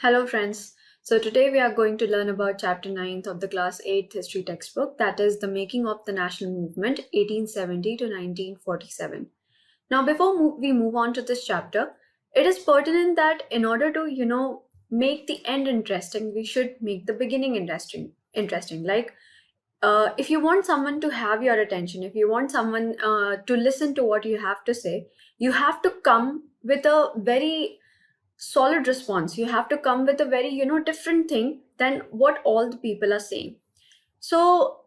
Hello, friends. So, today we are going to learn about chapter 9th of the class 8th history textbook, that is the making of the national movement 1870 to 1947. Now, before we move on to this chapter, it is pertinent that in order to, make the end interesting, we should make the beginning interesting. Like, if you want someone to have your attention, if you want someone to listen to what you have to say, you have to come with a very solid response. You have to come with a very different thing than what all the people are saying. So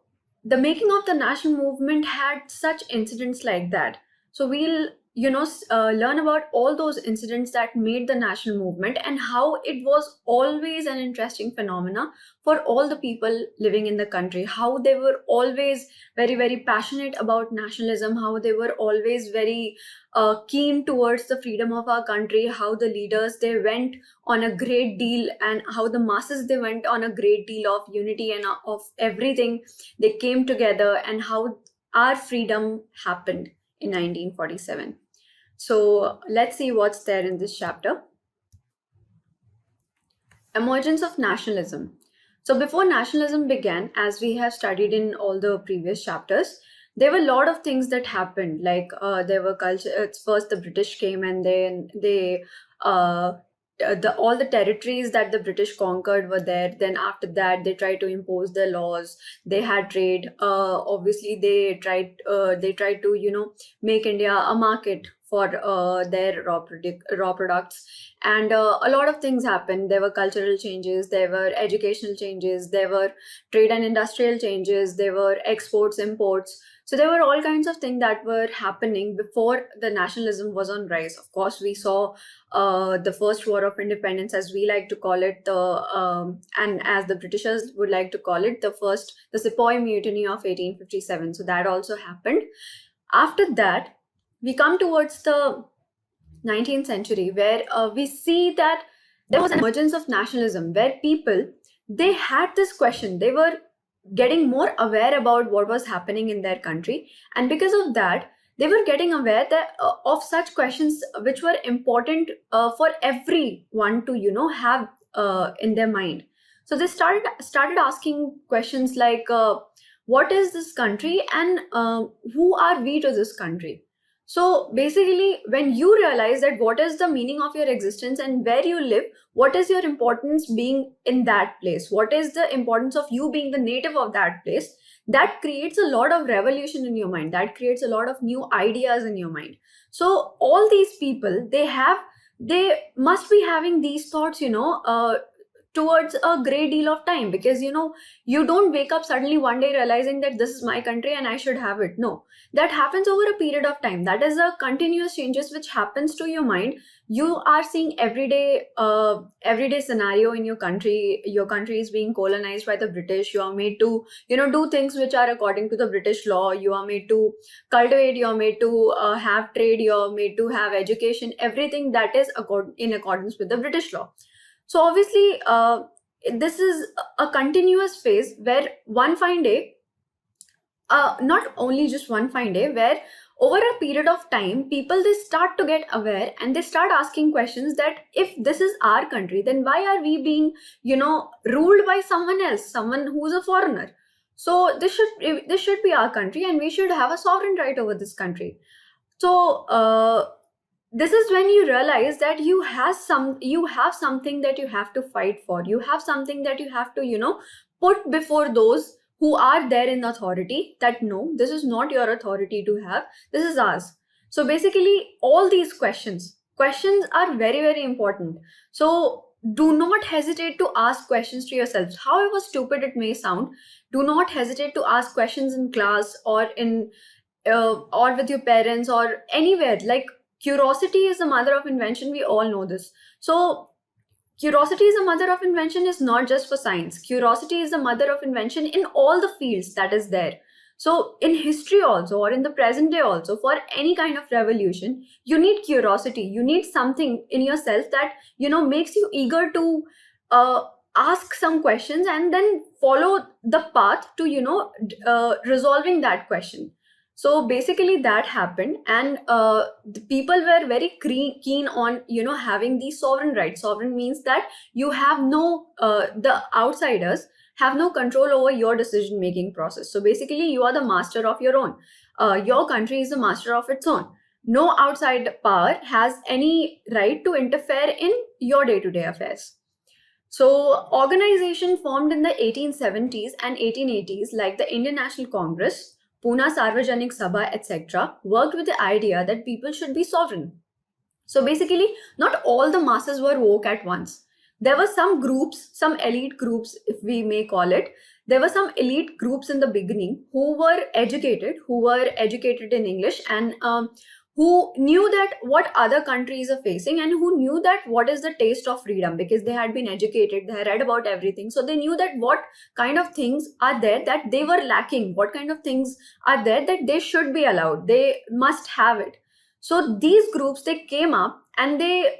the making of the national movement had such incidents like that. So we'll learn about all those incidents that made the national movement and how it was always an interesting phenomena for all the people living in the country, how they were always very very passionate about nationalism, how they were always very keen towards the freedom of our country, how the leaders they went on a great deal, and how the masses they went on a great deal of unity and of everything. They came together, and how our freedom happened in 1947. So let's see what's there in this chapter. Emergence of nationalism. So before nationalism began, as we have studied in all the previous chapters, there were a lot of things that happened. Like there were culture. It's first the British came, and then they all the territories that the British conquered were there. Then after that, they tried to impose their laws. They had trade. Obviously, they tried to make India a market for their raw products, and a lot of things happened. There were cultural changes, there were educational changes, there were trade and industrial changes, there were exports, imports. So there were all kinds of things that were happening before the nationalism was on rise. Of course, we saw the first war of independence, as we like to call it, and as the Britishers would like to call it, the Sepoy Mutiny of 1857. So that also happened. After that, we come towards the 19th century, where we see that there was an emergence of nationalism, where people they had this question. They were getting more aware about what was happening in their country, and because of that they were getting aware that of such questions which were important for everyone to have in their mind. So they started asking questions like, what is this country, and who are we to this country? So basically, when you realize that what is the meaning of your existence and where you live, what is your importance being in that place, what is the importance of you being the native of that place, that creates a lot of revolution in your mind, that creates a lot of new ideas in your mind. So all these people, they must be having these thoughts, towards a great deal of time, because you don't wake up suddenly one day realizing that this is my country and I should have it. No, that happens over a period of time. That is a continuous changes which happens to your mind. You are seeing everyday scenario in your country. Your country is being colonized by the British. You are made to do things which are according to the British law. You are made to cultivate, you are made to have trade, you are made to have education, everything that is in accordance with the British law. So obviously, this is a continuous phase where one fine day, not only just one fine day, where over a period of time, people they start to get aware and they start asking questions that if this is our country, then why are we being, ruled by someone else, someone who's a foreigner? So this should be our country, and we should have a sovereign right over this country. So this is when you realize that you have something that you have to fight for. You have something that you have to put before those who are there in authority, that no, this is not your authority to have, this is ours. So basically, all these questions are very very important. So do not hesitate to ask questions to yourselves, however stupid it may sound. Do not hesitate to ask questions in class, or with your parents, or anywhere. Like, curiosity is the mother of invention, we all know this. So curiosity is the mother of invention is not just for science. Curiosity is the mother of invention in all the fields that is there. So in history also, or in the present day also, for any kind of revolution, you need curiosity. You need something in yourself that makes you eager to uh, ask some questions and then follow the path to resolving that question. So basically that happened, and the people were very keen on having these sovereign rights. Sovereign means that you have no the outsiders have no control over your decision making process. So basically you are the master of your own. Your country is the master of its own. No outside power has any right to interfere in your day-to-day affairs. So, organization formed in the 1870s and 1880s, like the Indian National Congress, Pune Sarvajanik Sabha, etc., worked with the idea that people should be sovereign. So, basically, not all the masses were woke at once. There were some groups, some elite groups, if we may call it. There were some elite groups in the beginning who were educated in English, and who knew that what other countries are facing, and who knew that what is the taste of freedom, because they had been educated, they had read about everything. So they knew that what kind of things are there that they were lacking, what kind of things are there that they should be allowed, they must have it. So these groups, they came up and they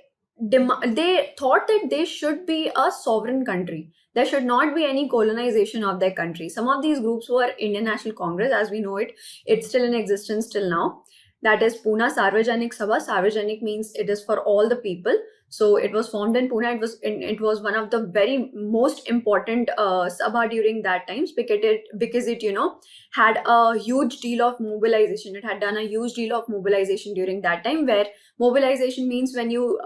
thought that they should be a sovereign country. There should not be any colonization of their country. Some of these groups were Indian National Congress, as we know it. It's still in existence till now. That is Pune Sarvajanik Sabha. Sarvajanik means it is for all the people. So it was formed in Pune. It was one of the very most important sabha during that times, because it had a huge deal of mobilization. It had done a huge deal of mobilization during that time, where mobilization means when you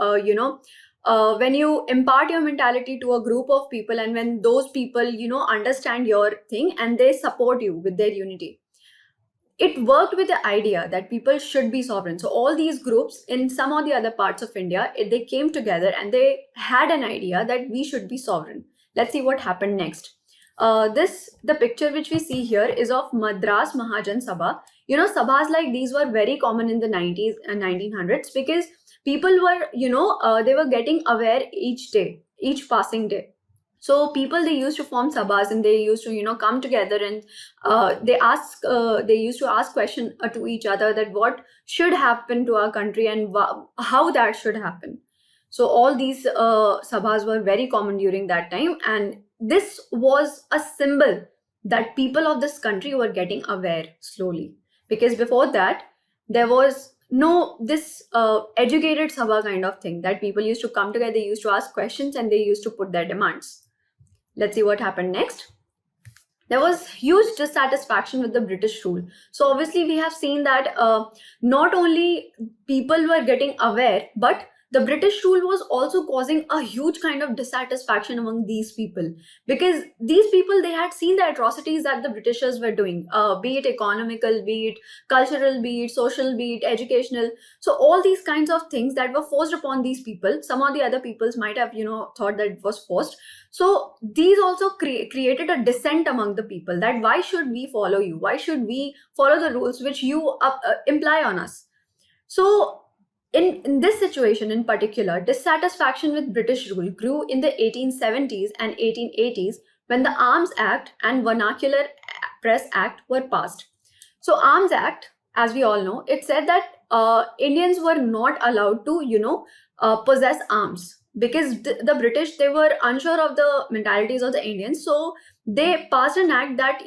when you impart your mentality to a group of people, and when those people understand your thing and they support you with their unity. It worked with the idea that people should be sovereign. So all these groups in some or the other parts of India, they came together and they had an idea that we should be sovereign. Let's see what happened next. The picture which we see here is of Madras Mahajan Sabha. Sabhas like these were very common in the 90s and 1900s, because people were, they were getting aware each day, each passing day. So people, they used to form sabhas, and they used to come together, and they used to ask question to each other that what should happen to our country, and how that should happen. So all these sabhas were very common during that time, and this was a symbol that people of this country were getting aware slowly, because before that there was no this educated sabha kind of thing, that people used to come together, they used to ask questions, and they used to put their demands. Let's see what happened next. There was huge dissatisfaction with the British rule. So obviously we have seen that not only people were getting aware, but the British rule was also causing a huge kind of dissatisfaction among these people, because these people, they had seen the atrocities that the Britishers were doing, be it economical, be it cultural, be it social, be it educational. So all these kinds of things that were forced upon these people, some of the other peoples might have thought that it was forced. So these also created a dissent among the people, that why should we follow you? Why should we follow the rules which you imply on us? So in this situation in particular, dissatisfaction with British rule grew in the 1870s and 1880s, when the Arms Act and Vernacular Press Act were passed. So Arms Act, as we all know, it said that Indians were not allowed to possess arms, because the British, they were unsure of the mentalities of the Indians. So they passed an act that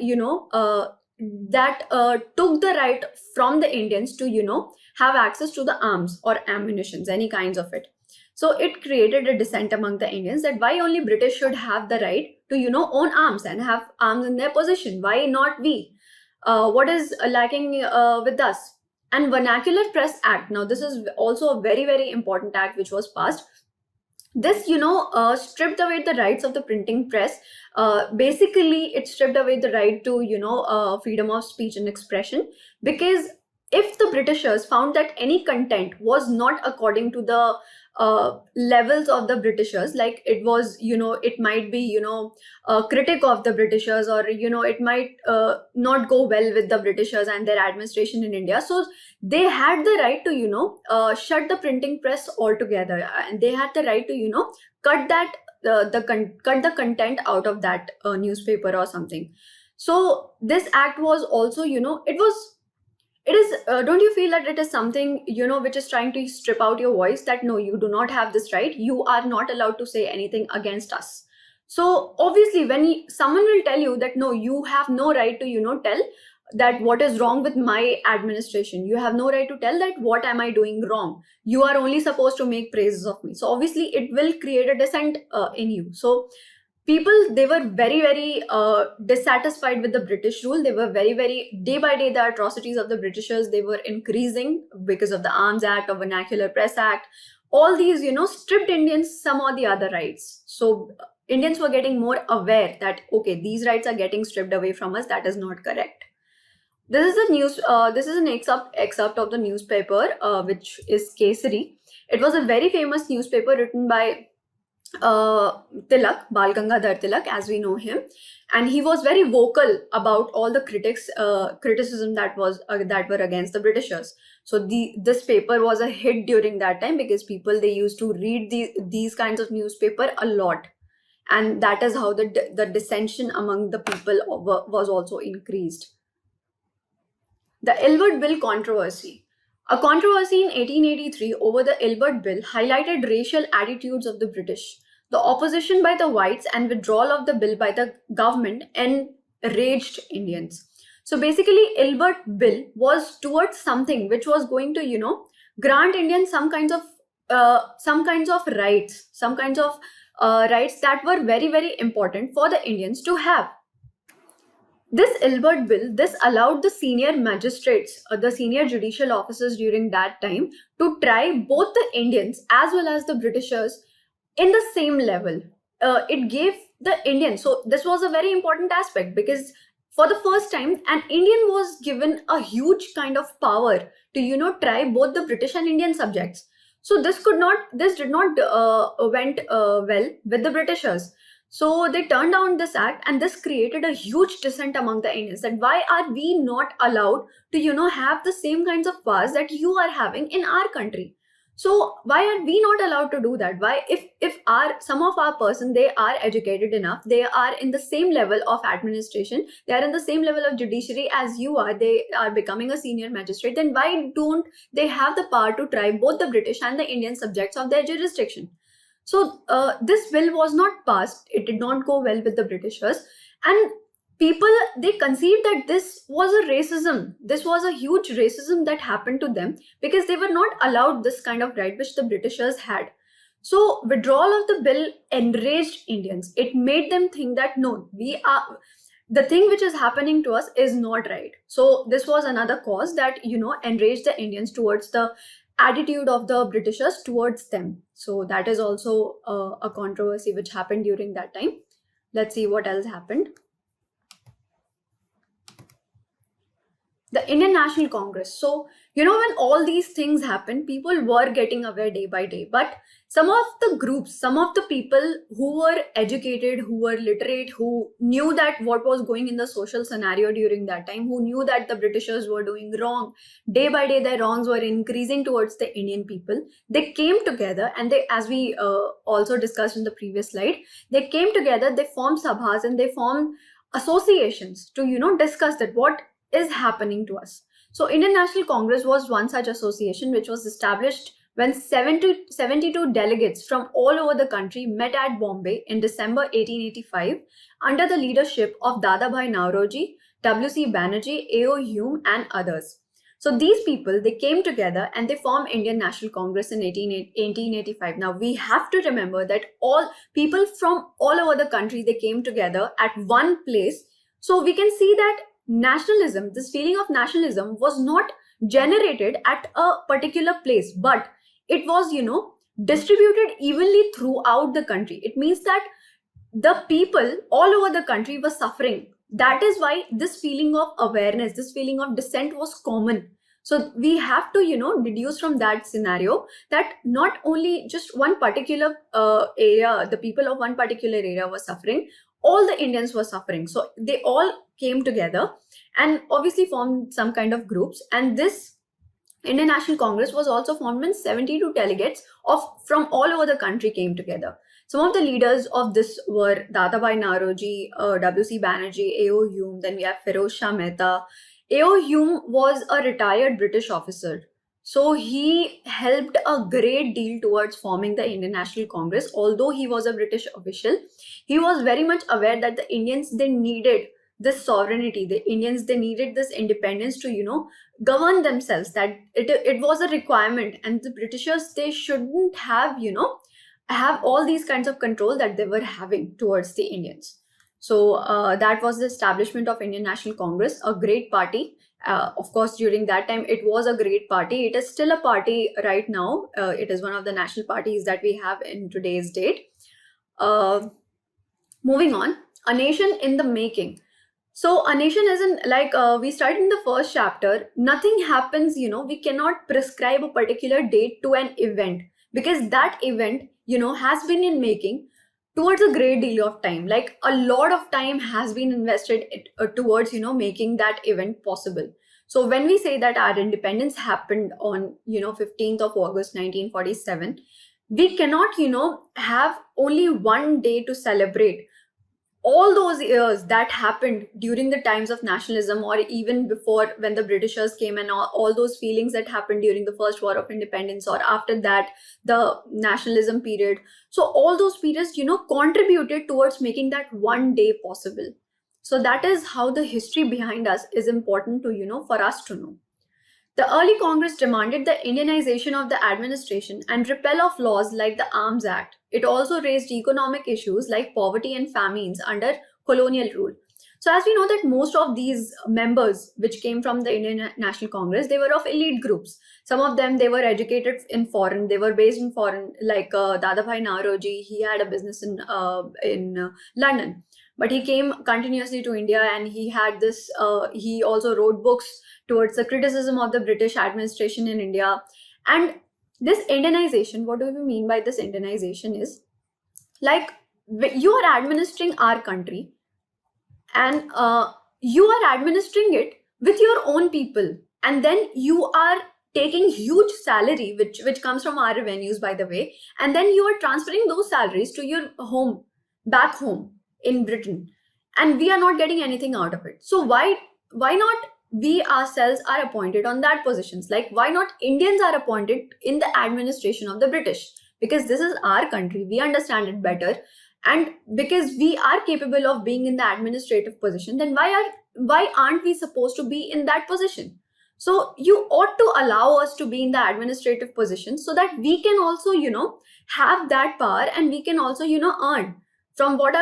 took the right from the Indians to have access to the arms or ammunitions, any kinds of it. So it created a dissent among the Indians, that why only British should have the right to own arms and have arms in their possession, why not we? What is lacking with us? And Vernacular Press Act, now this is also a very, very important act which was passed. This stripped away the rights of the printing press. Basically it stripped away the right to freedom of speech and expression, because if the Britishers found that any content was not according to the levels of the Britishers, like it was it might be a critic of the Britishers, or it might not go well with the Britishers and their administration in India, so they had the right to shut the printing press altogether, and they had the right to cut that cut the content out of that newspaper or something. So this act was also it is don't you feel that it is something which is trying to strip out your voice, that no, you do not have this right, you are not allowed to say anything against us? So obviously when someone will tell you that no, you have no right to tell that what is wrong with my administration. You have no right to tell that what am I doing wrong. You are only supposed to make praises of me. So obviously it will create a dissent in you. So people, they were very very dissatisfied with the British rule. They were very very, day by day, the atrocities of the Britishers, they were increasing because of the Arms Act or Vernacular Press Act. All these, stripped Indians some or the other rights. So Indians were getting more aware that okay, these rights are getting stripped away from us. That is not correct. This is a news. This is an excerpt of the newspaper, which is Kesari. It was a very famous newspaper written by Tilak, Bal Gangadhar Tilak, as we know him, and he was very vocal about all the criticism that were against the Britishers. So this paper was a hit during that time because people, they used to read these kinds of newspaper a lot, and that is how the dissension among the people was also increased. The Ilbert Bill controversy. A controversy in 1883 over the Ilbert Bill highlighted racial attitudes of the British. The opposition by the whites and withdrawal of the bill by the government enraged Indians. So basically, Ilbert Bill was towards something which was going to, grant Indians some kinds of rights, rights that were very very important for the Indians to have. This Ilbert Bill, this allowed the senior magistrates, the senior judicial officers during that time, to try both the Indians as well as the Britishers in the same level. It gave the Indians, so this was a very important aspect because for the first time, an Indian was given a huge kind of power to, try both the British and Indian subjects. So this did not went well with the Britishers. So they turned down this act, and this created a huge dissent among the Indians that why are we not allowed to, have the same kinds of powers that you are having in our country? So why are we not allowed to do that? Why, if some of our person, they are educated enough, they are in the same level of administration, they are in the same level of judiciary as you are, they are becoming a senior magistrate, then why don't they have the power to try both the British and the Indian subjects of their jurisdiction? So this bill was not passed. It did not go well with the Britishers, and people, they conceived that this was a racism. This was a huge racism that happened to them because they were not allowed this kind of right which the Britishers had. So withdrawal of the bill enraged Indians. It made them think that no, the thing which is happening to us is not right. So this was another cause that enraged the Indians towards the attitude of the Britishers towards them. So that is also a controversy which happened during that time. Let's see what else happened. The Indian National Congress. So, when all these things happened, people were getting aware day by day. But some of the groups, some of the people who were educated, who were literate, who knew that what was going in the social scenario during that time, who knew that the Britishers were doing wrong, day by day their wrongs were increasing towards the Indian people. They came together, and they, as we also discussed in the previous slide, they came together, they formed sabhas, and they formed associations to, discuss that what is happening to us. So Indian National Congress was one such association which was established when 72 delegates from all over the country met at Bombay in December 1885 under the leadership of Dadabhai Nauroji, W.C. Banerjee, A.O. Hume and others. So these people, they came together and they formed Indian National Congress in 1885. Now we have to remember that all people from all over the country, they came together at one place. So we can see that nationalism, this feeling of nationalism was not generated at a particular place, but it was, distributed evenly throughout the country. It means that the people all over the country were suffering. That is why this feeling of awareness, this feeling of dissent was common. So we have to, deduce from that scenario that not only just one particular area, the people of one particular area were suffering, all the Indians were suffering. So they all came together and obviously formed some kind of groups. And this Indian National Congress was also formed when 72 delegates from all over the country came together. Some of the leaders of this were Dadabhai Nauroji, W.C. Banerjee, A.O. Hume, then we have Feroz Shah Mehta. A.O. Hume was a retired British officer. So he helped a great deal towards forming the Indian National Congress. Although he was a British official, he was very much aware that the Indians, they needed this sovereignty. The Indians, they needed this independence to, govern themselves, that it was a requirement, and the Britishers, they shouldn't have, have all these kinds of control that they were having towards the Indians. So that was the establishment of Indian National Congress, a great party. Of course, during that time, it was a great party. It is still a party right now. It is one of the national parties that we have in today's date. Moving on, a nation in the making. So a nation isn't like we started in the first chapter. Nothing happens, we cannot prescribe a particular date to an event, because that event, has been in making towards a great deal of time. Like a lot of time has been invested towards, making that event possible. So when we say that our independence happened on, 15th of August 1947, we cannot, have only one day to celebrate all those years that happened during the times of nationalism, or even before, when the Britishers came, and all those feelings that happened during the First War of Independence, or after that, the nationalism period. So all those periods, contributed towards making that one day possible. So that is how the history behind us is important to, for us to know. The early Congress demanded the Indianization of the administration and repeal of laws like the Arms Act. It also raised economic issues like poverty and famines under colonial rule. So as we know that most of these members which came from the Indian National Congress, they were of elite groups. Some of them, they were educated in foreign, they were based in foreign, like Dadabhai Naoroji, he had a business in London. But he came continuously to India, and he had this, he also wrote books towards the criticism of the British administration in India. And this Indianization, what do we mean by this Indianization is, like, you are administering our country, and you are administering it with your own people, and then you are taking huge salary, which comes from our revenues, by the way, and then you are transferring those salaries to your home, back home in Britain, and we are not getting anything out of it. So why not we ourselves are appointed on that positions? Like, why not Indians are appointed in the administration of the British? Because this is our country, we understand it better, and because we are capable of being in the administrative position, then why aren't we supposed to be in that position? So you ought to allow us to be in the administrative position, so that we can also, have that power, and we can also, earn from what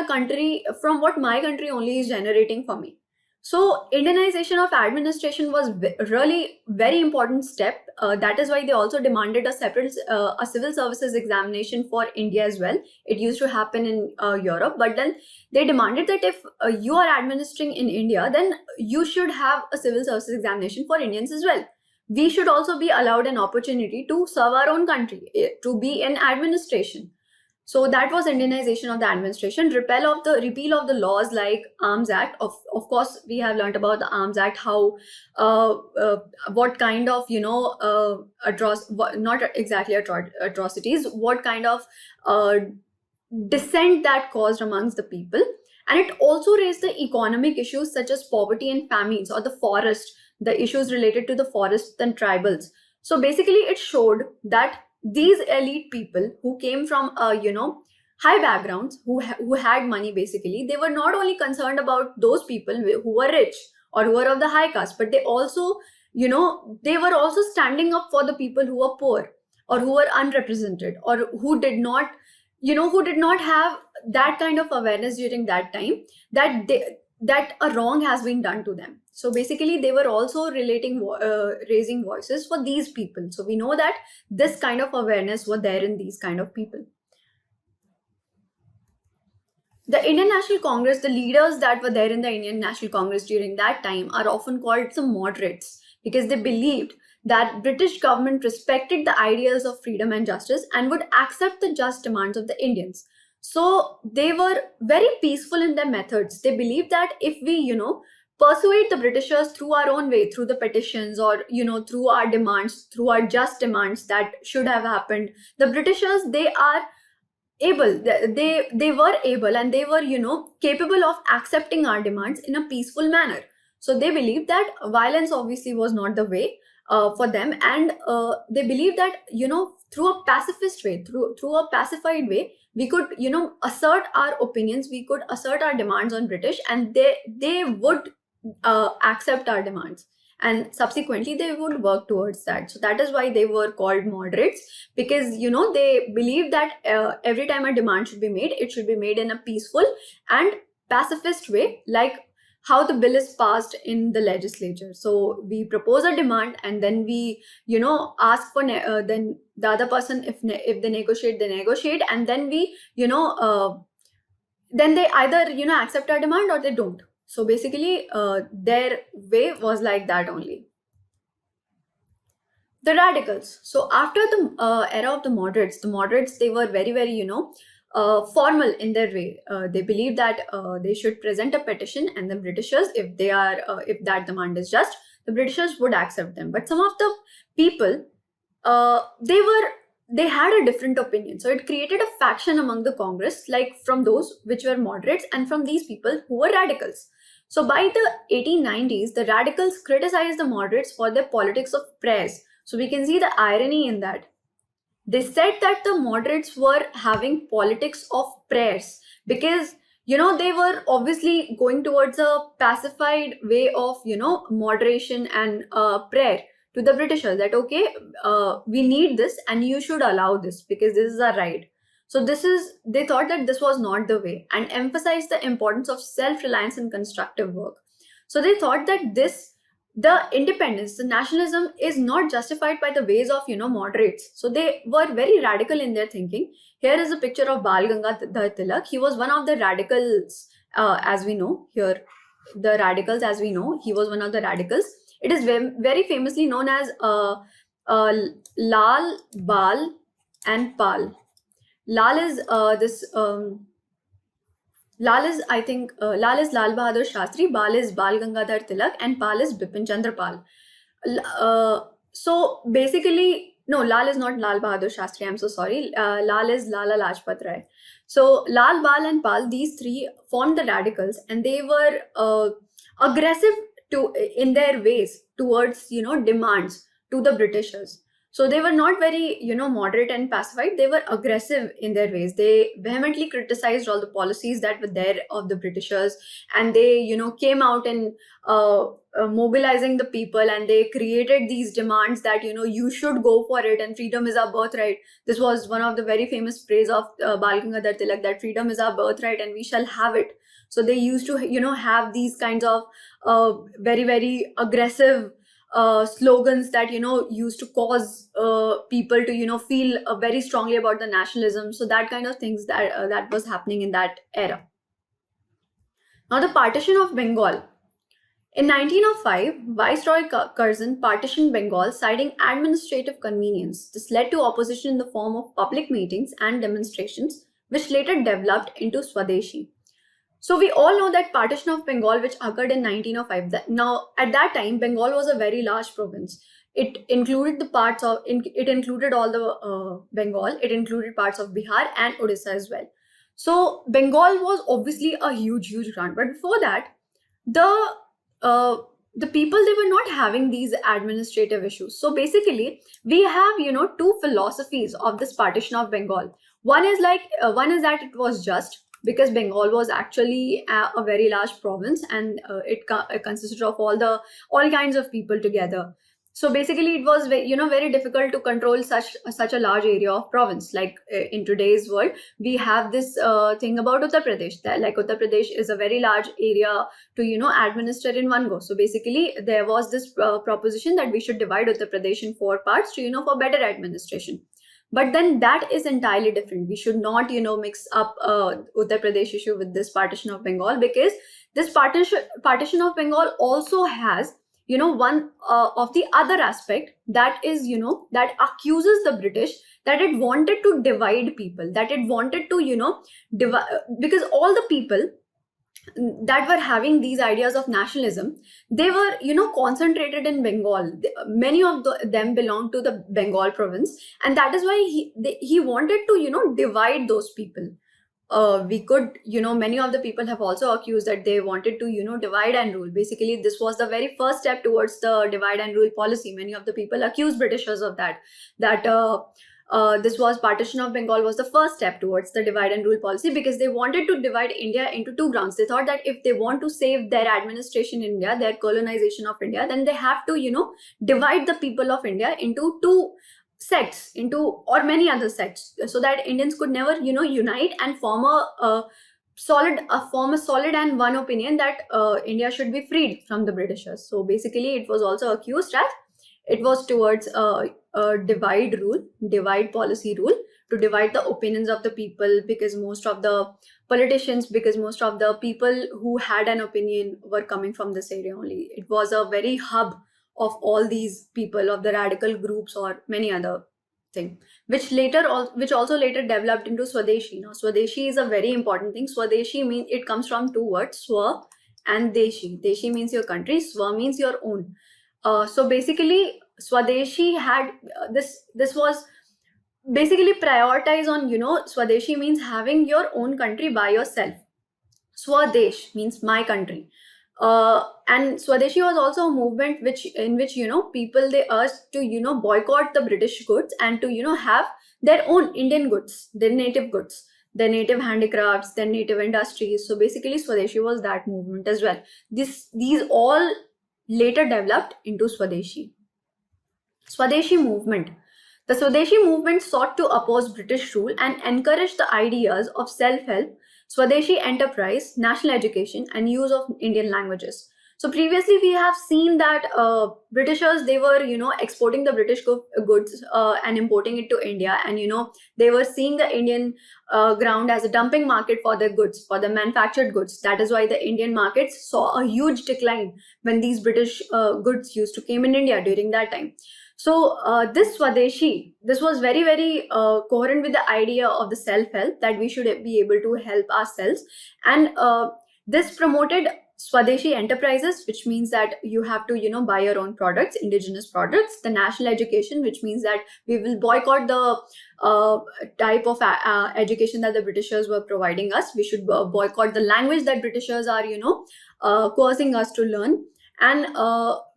my country only is generating for me. So Indianization of administration was really very important step. That is why they also demanded a separate a civil services examination for India as well. It used to happen in Europe, but then they demanded that if you are administering in India, then you should have a civil services examination for Indians as well. We should also be allowed an opportunity to serve our own country, to be in administration. So that was Indianization of the administration. Repeal of the laws like Arms Act. Of course, we have learned about the Arms Act, how what kind of not exactly atrocities, what kind of dissent that caused amongst the people. And it also raised the economic issues such as poverty and famines, or the forest, the issues related to the forests and tribals. So basically, it showed that these elite people who came from high backgrounds, who had money, basically, they were not only concerned about those people who were rich or who were of the high caste, but they also, they were also standing up for the people who were poor, or who were unrepresented, or who did not have that kind of awareness during that time, that a wrong has been done to them. So basically, they were also raising voices for these people. So we know that this kind of awareness were there in these kind of people. The Indian National Congress, the leaders that were there in the Indian National Congress during that time are often called the moderates, because they believed that British government respected the ideals of freedom and justice and would accept the just demands of the Indians. So they were very peaceful in their methods. They believed that if we, persuade the Britishers through our own way, through the petitions, or, through our demands, through our just demands that should have happened, the Britishers, they are able, they were able, and they were, capable of accepting our demands in a peaceful manner. So they believed that violence obviously was not the way. for them, and they believe that through a pacifist way, through a pacified way, we could assert our opinions, we could assert our demands on British, and they would accept our demands, and subsequently they would work towards that. So that is why they were called moderates, because they believe that every time a demand should be made, it should be made in a peaceful and pacifist way, like how the bill is passed in the legislature. So we propose a demand, and then we ask for then the other person, if they negotiate, and then we then they either accept our demand or they don't. So basically their way was like that only. The radicals. So after the era of the moderates, they were very, very formal in their way. They believe that they should present a petition, and the Britishers, if that demand is just, the Britishers would accept them. But some of the people, they had a different opinion. So it created a faction among the Congress, like from those which were moderates and from these people who were radicals. So by the 1890s, the radicals criticized the moderates for their politics of prayers. So we can see the irony in that. They said that the moderates were having politics of prayers, because they were obviously going towards a pacified way of moderation and prayer to the Britishers, that okay, we need this and you should allow this because this is our right. So they thought that this was not the way, and emphasized the importance of self-reliance and constructive work. So they thought that the independence, the nationalism is not justified by the ways of moderates. So they were very radical in their thinking. Here is a picture of Bal Gangadhar Tilak. He was one of the radicals, as we know here. The radicals, as we know, he was one of the radicals. It is very famously known as Lal, Bal, and Pal. Lal is Lal is, I think, Lal is Lal Bahadur Shastri, Bal is Bal Gangadhar Tilak, and Pal is Bipin Chandra Pal. So basically, no, Lal is not Lal Bahadur Shastri, I'm so sorry. Lal is Lala Lajpat Rai. So Lal, Bal, and Pal, these three formed the radicals, and they were aggressive in their ways towards demands to the Britishers. So they were not very moderate and pacified. They were aggressive in their ways. They vehemently criticized all the policies that were there of the Britishers, and they came out and mobilizing the people, and they created these demands that you should go for it, and freedom is our birthright. This was one of the very famous phrase of Bal Gangadhar Tilak, that freedom is our birthright and we shall have it. So they used to have these kinds of very, very aggressive slogans that used to cause people to feel very strongly about the nationalism. So that kind of things that was happening in that era. Now the partition of Bengal. In 1905, Viceroy Curzon partitioned Bengal, citing administrative convenience. This led to opposition in the form of public meetings and demonstrations, which later developed into Swadeshi. So we all know that partition of Bengal, which occurred in 1905. Now, at that time, Bengal was a very large province. It included it included all the Bengal. It included parts of Bihar and Odisha as well. So Bengal was obviously a huge, huge ground. But before that, the people, they were not having these administrative issues. So basically, we have two philosophies of this partition of Bengal. One is that it was just, because Bengal was actually a very large province, and it consisted of all kinds of people together. So basically, it was very difficult to control such a large area of province. Like in today's world, we have this thing about Uttar Pradesh, that like Uttar Pradesh is a very large area to administer in one go. So basically, there was this proposition that we should divide Uttar Pradesh in 4 parts to for better administration. But then that is entirely different. We should not, mix up Uttar Pradesh issue with this partition of Bengal, because this partition of Bengal also has, one of the other aspect that is, that accuses the British that it wanted to divide people, that it wanted to, divide, because all the people that were having these ideas of nationalism, they were concentrated in Bengal. Many of them belonged to the Bengal province, and that is why he wanted to divide those people. we could, many of the people have also accused that they wanted to, divide and rule. Basically, this was the very first step towards the divide and rule policy. Many of the people accused Britishers of that this was partition of Bengal was the first step towards the divide and rule policy, because they wanted to divide India into two grounds. They thought that if they want to save their administration in India, their colonization of India, then they have to, divide the people of India into two sects, or many other sects, so that Indians could never, unite and form a solid and one opinion that India should be freed from the Britishers. So basically, it was also accused that it was towards a divide policy rule, to divide the opinions of the people, because most of the people who had an opinion were coming from this area only. It was a very hub of all these people, of the radical groups or many other thing, which also later developed into Swadeshi. Now, Swadeshi is a very important thing. Swadeshi means, it comes from two words, Swa and Deshi. Deshi means your country, Swa means your own. So basically, Swadeshi had this was basically prioritized on, Swadeshi means having your own country by yourself. Swadesh means my country. And Swadeshi was also a movement in which people, they urged to boycott the British goods and to have their own Indian goods, their native goods, their native handicrafts, their native industries. So basically, Swadeshi was that movement as well. These all later developed into Swadeshi. Swadeshi movement. The Swadeshi movement sought to oppose British rule and encourage the ideas of self-help, Swadeshi enterprise, national education, and use of Indian languages. So previously, we have seen that Britishers, they were, exporting the British goods and importing it to India, and they were seeing the Indian ground as a dumping market for their goods, for the manufactured goods. That is why the Indian markets saw a huge decline when these British goods used to came in India during that time. So this Swadeshi, this was very, very coherent with the idea of the self-help, that we should be able to help ourselves. And this promoted Swadeshi enterprises, which means that you have to, buy your own products, indigenous products. The national education, which means that we will boycott the type of education that the Britishers were providing us. We should boycott the language that Britishers are, causing us to learn. And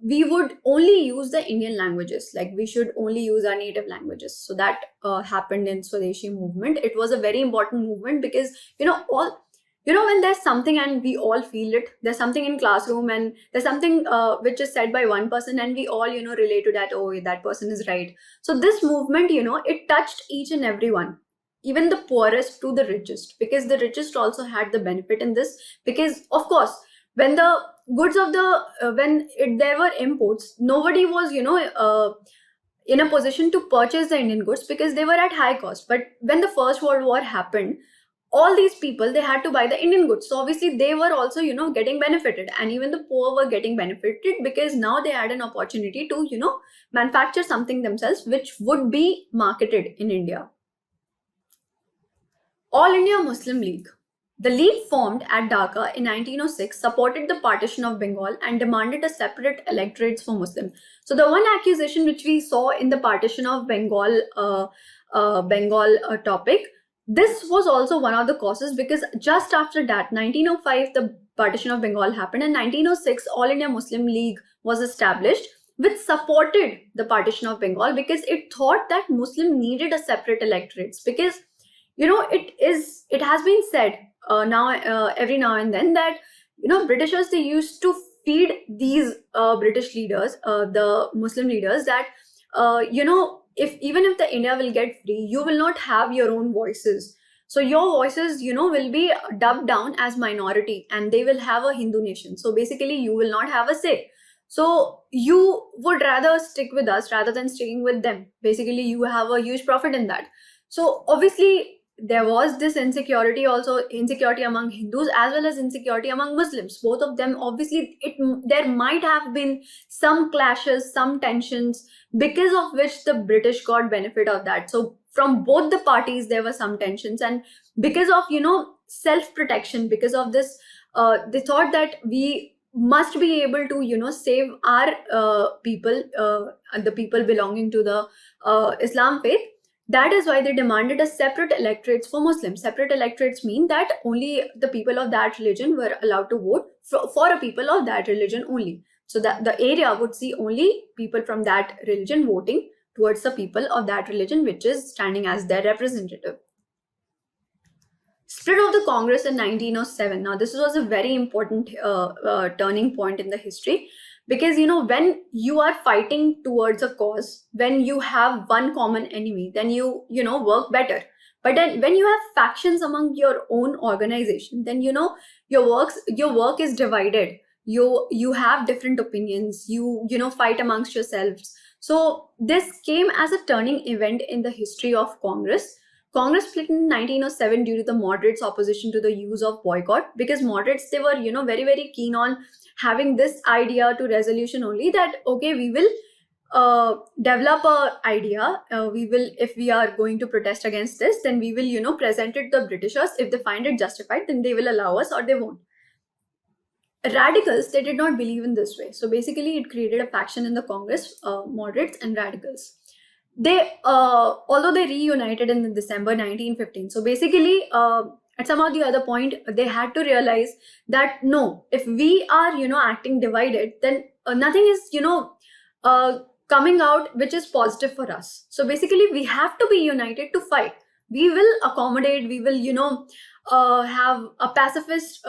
we would only use the Indian languages, like we should only use our native languages. So that happened in Swadeshi movement. It was a very important movement, because when there's something and we all feel it, there's something in classroom and there's something which is said by one person and we all relate to that. Oh, that person is right. So this movement, it touched each and everyone, even the poorest to the richest, because the richest also had the benefit in this. Because of course, when the goods of there were imports, nobody was in a position to purchase the Indian goods because they were at high cost. But when the First World War happened, all these people, they had to buy the Indian goods. So obviously they were also getting benefited, and even the poor were getting benefited, because now they had an opportunity to manufacture something themselves which would be marketed in India. All India Muslim League. The league formed at Dhaka in 1906 supported the partition of Bengal and demanded a separate electorates for Muslims. So the one accusation which we saw in the partition of Bengal topic, this was also one of the causes, because just after that, 1905, the partition of Bengal happened, and 1906, All India Muslim League was established, which supported the partition of Bengal, because it thought that Muslim needed a separate electorates. Because it has been said every now and then that Britishers, they used to feed these British leaders, the Muslim leaders, that if the India will get free, you will not have your own voices. So your voices, will be dubbed down as minority, and they will have a Hindu nation. So basically, you will not have a say. So you would rather stick with us rather than sticking with them. Basically, you have a huge profit in that. So obviously, there was this insecurity among Hindus as well as insecurity among Muslims. Both of them, obviously, there might have been some clashes, some tensions, because of which the British got benefit of that. So from both the parties, there were some tensions, and because of self-protection, because of this, they thought that we must be able to save our people, the people belonging to the Islam faith. That is why they demanded a separate electorates for Muslims. Separate electorates mean that only the people of that religion were allowed to vote for a people of that religion only. So that the area would see only people from that religion voting towards the people of that religion, which is standing as their representative. Split of the Congress in 1907. Now, this was a very important turning point in the history, because when you are fighting towards a cause, when you have one common enemy, then you work better. But then when you have factions among your own organization, then your work is divided. You have different opinions. You fight amongst yourselves. So this came as a turning event in the history of Congress. Congress split in 1907 due to the moderates' opposition to the use of boycott, because moderates, they were very, very keen on having this idea to resolution only, that okay, we will develop a idea, we will, if we are going to protest against this, then we will present it to the Britishers. If they find it justified, then they will allow us or they won't. Radicals, they did not believe in this way. So basically it created a faction in the Congress, moderates and radicals. They although they reunited in December 1915. So basically at some or the other point, they had to realize that no, if we are acting divided, then nothing is coming out which is positive for us. So basically we have to be united to fight. We will accommodate, we will have a pacifist,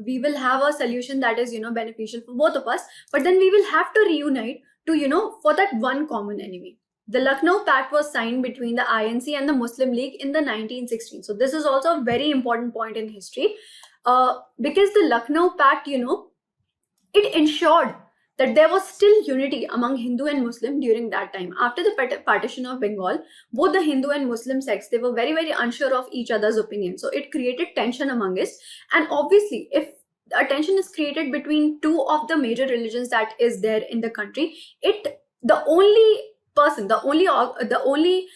we will have a solution that is beneficial for both of us, but then we will have to reunite to for that one common enemy. The Lucknow Pact was signed between the INC and the Muslim League in the 1916. So this is also a very important point in history, because the Lucknow Pact, it ensured that there was still unity among Hindu and Muslim during that time. After the partition of Bengal, both the Hindu and Muslim sects, they were very, very unsure of each other's opinion. So it created tension among us. And obviously, if a tension is created between two of the major religions that is there in the country, the only person, the only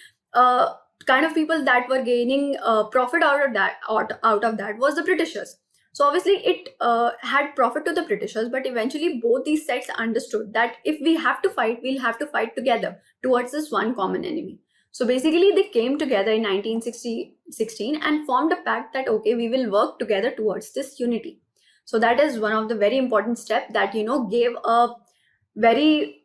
kind of people that were gaining profit out of that was the Britishers. So obviously it had profit to the Britishers, but eventually both these sects understood that if we have to fight, we'll have to fight together towards this one common enemy. So basically they came together in 1916 and formed a pact that okay, we will work together towards this unity. So that is one of the very important steps that gave a very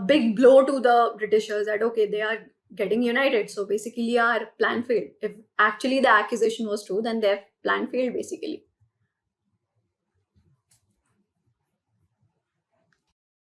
big blow to the Britishers, that okay, they are getting united. So basically our plan failed. If actually the accusation was true, then their plan failed basically.